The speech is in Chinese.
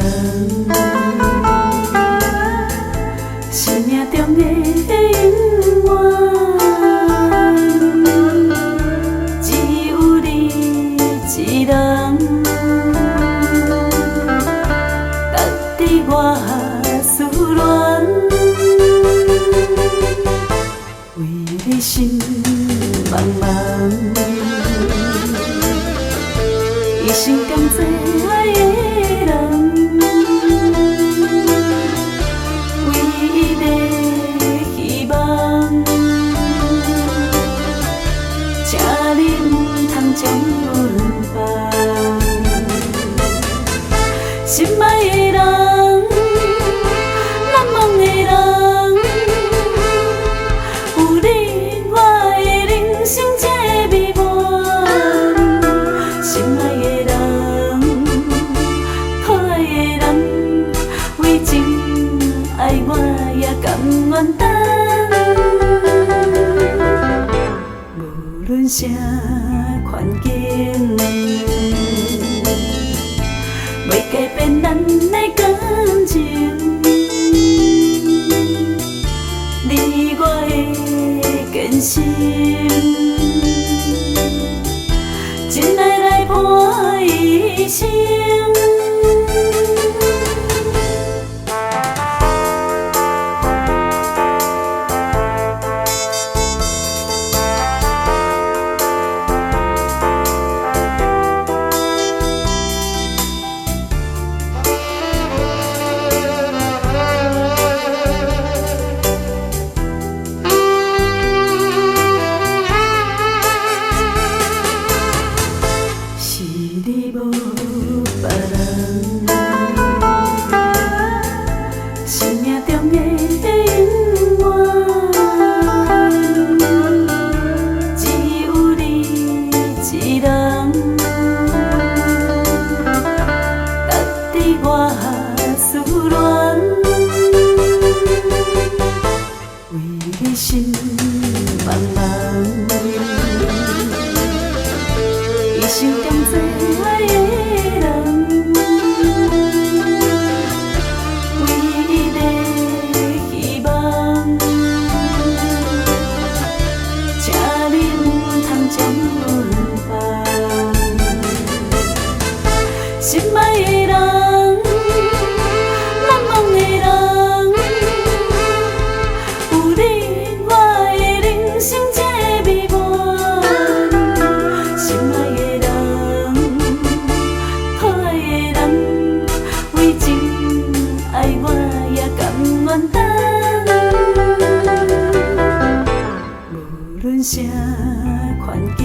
人，生命中的永远，只有你一人，值得我思恋，为你心茫茫，一生中最爱的人，唯一的希望，请你不通将阮放。心爱的人，难忘的人，有你，我的人生这美满。心爱的人，可爱的人，为情爱我也甘愿等。无论啥环境，袂改变咱的感情。你我的坚心，真爱来伴一生。是你无别人，生命中的永远，只有你一人，值得我思恋，为你心茫茫。一生中最爱的人，唯一的希望，请你不通将阮放。心爱的人，难忘的人，有你，我的人生这美满。心爱的人，可爱的人，为情爱我也甘愿等。无论啥环境。